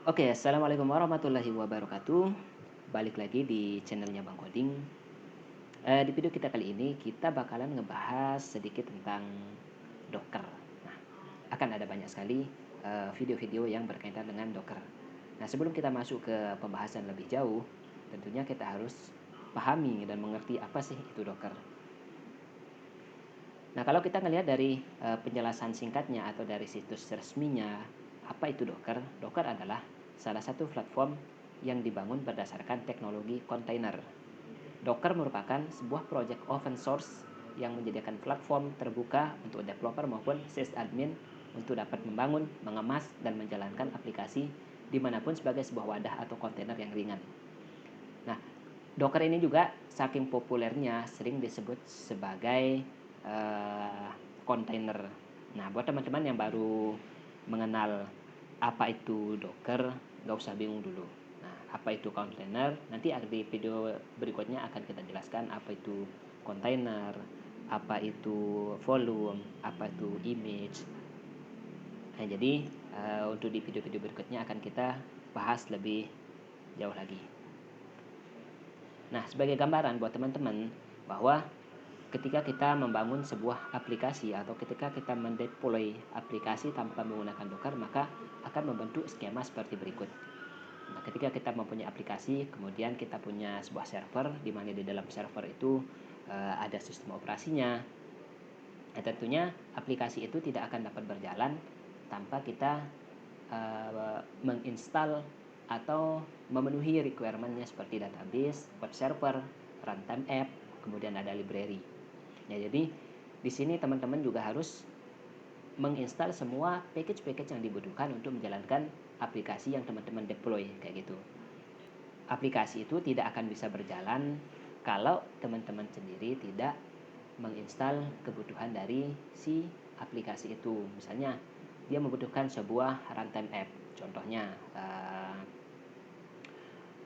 Oke, assalamualaikum warahmatullahi wabarakatuh. Balik lagi di channelnya Bang Koding. Di video kita kali ini kita bakalan ngebahas sedikit tentang Docker. Nah, akan ada banyak sekali video-video yang berkaitan dengan Docker. Nah, sebelum kita masuk ke pembahasan lebih jauh, tentunya kita harus pahami dan mengerti apa sih itu Docker. Nah, kalau kita ngelihat dari penjelasan singkatnya atau dari situs resminya, apa itu Docker? Docker adalah salah satu platform yang dibangun berdasarkan teknologi kontainer. Docker merupakan sebuah proyek open source yang menyediakan platform terbuka untuk developer maupun sysadmin untuk dapat membangun, mengemas, dan menjalankan aplikasi dimanapun sebagai sebuah wadah atau kontainer yang ringan. Nah, Docker ini juga saking populernya sering disebut sebagai kontainer. Nah, buat teman-teman yang baru mengenal apa itu Docker, nggak usah bingung dulu. Nah, apa itu kontainer? Nanti di video berikutnya akan kita jelaskan apa itu kontainer, apa itu volume, apa itu image. Nah, jadi untuk di video-video berikutnya akan kita bahas lebih jauh lagi. Nah, sebagai gambaran buat teman-teman bahwa ketika kita membangun sebuah aplikasi atau ketika kita mendeploy aplikasi tanpa menggunakan Docker, maka akan membentuk skema seperti berikut. Nah, ketika kita mempunyai aplikasi, kemudian kita punya sebuah server, di mana di dalam server itu ada sistem operasinya. Nah, tentunya aplikasi itu tidak akan dapat berjalan tanpa kita menginstal atau memenuhi requirement-nya seperti database, web server, runtime app, kemudian ada library. Ya, jadi di sini teman-teman juga harus menginstal semua package-package yang dibutuhkan untuk menjalankan aplikasi yang teman-teman deploy kayak gitu. Aplikasi itu tidak akan bisa berjalan kalau teman-teman sendiri tidak menginstal kebutuhan dari si aplikasi itu. Misalnya dia membutuhkan sebuah runtime app, contohnya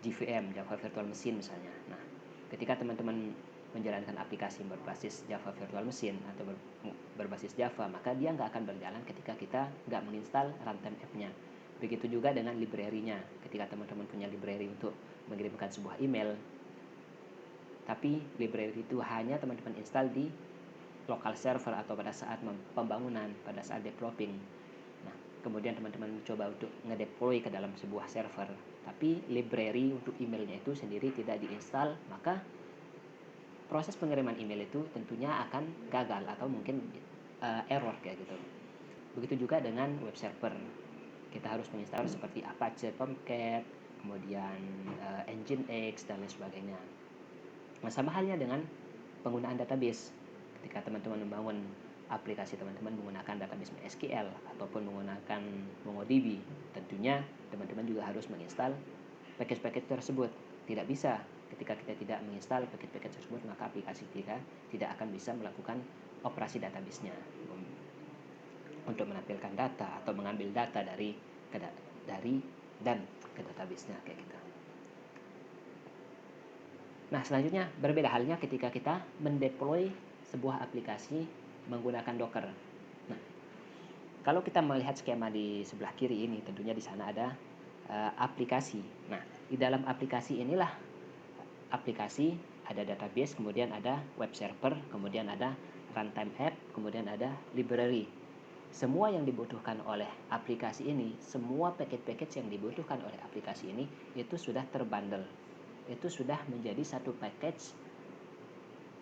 JVM, Java Virtual Machine misalnya. Nah, ketika teman-teman menjalankan aplikasi berbasis Java Virtual Machine atau berbasis Java, maka dia nggak akan berjalan ketika kita nggak menginstal runtime app-nya. Begitu juga dengan library-nya. Ketika teman-teman punya library untuk mengirimkan sebuah email, tapi library itu hanya teman-teman install di local server atau pada saat pembangunan, pada saat developing. Nah, kemudian teman-teman mencoba untuk ngedeploy ke dalam sebuah server, tapi library untuk emailnya itu sendiri tidak diinstal, maka proses pengiriman email itu tentunya akan gagal atau mungkin error kayak gitu. Begitu juga dengan web server. Kita harus menginstal seperti Apache Tomcat, kemudian Nginx dan lain sebagainya. Nah, sama halnya dengan penggunaan database. Ketika teman-teman membangun aplikasi teman-teman menggunakan database MySQL ataupun menggunakan MongoDB, tentunya teman-teman juga harus menginstal package-package tersebut. Tidak bisa ketika kita tidak menginstal package-package tersebut, maka aplikasi kita tidak akan bisa melakukan operasi database-nya untuk menampilkan data atau mengambil data dari dan ke database-nya kayak gitu. Nah, selanjutnya berbeda halnya ketika kita mendeploy sebuah aplikasi menggunakan Docker. Nah, kalau kita melihat skema di sebelah kiri ini, tentunya di sana ada aplikasi. Nah, di dalam aplikasi inilah aplikasi ada database, kemudian ada web server, kemudian ada runtime app, kemudian ada library. Semua yang dibutuhkan oleh aplikasi ini, semua package-package yang dibutuhkan oleh aplikasi ini itu sudah terbundle. Itu sudah menjadi satu package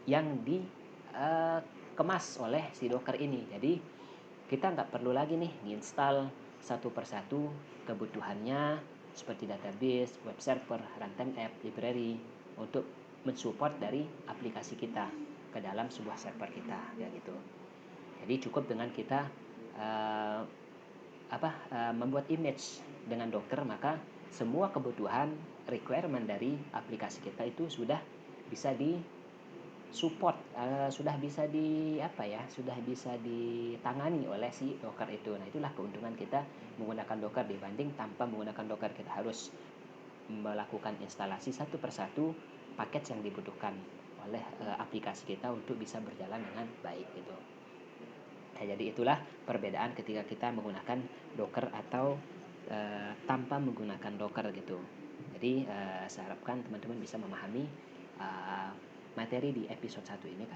yang dikemas oleh si Docker ini. Jadi kita nggak perlu lagi nih nginstal satu persatu kebutuhannya seperti database, web server, runtime app, library untuk mensupport dari aplikasi kita ke dalam sebuah server kita ya gitu. Jadi cukup dengan kita membuat image dengan Docker, maka semua kebutuhan requirement dari aplikasi kita itu sudah bisa di support, sudah bisa ditangani oleh si Docker itu. Nah, itulah keuntungan kita menggunakan Docker dibanding tanpa menggunakan Docker. Kita harus melakukan instalasi satu persatu paket yang dibutuhkan oleh aplikasi kita untuk bisa berjalan dengan baik gitu. Nah, jadi itulah perbedaan ketika kita menggunakan Docker atau tanpa menggunakan Docker gitu. Jadi saya harapkan teman-teman bisa memahami materi di episode 1 ini.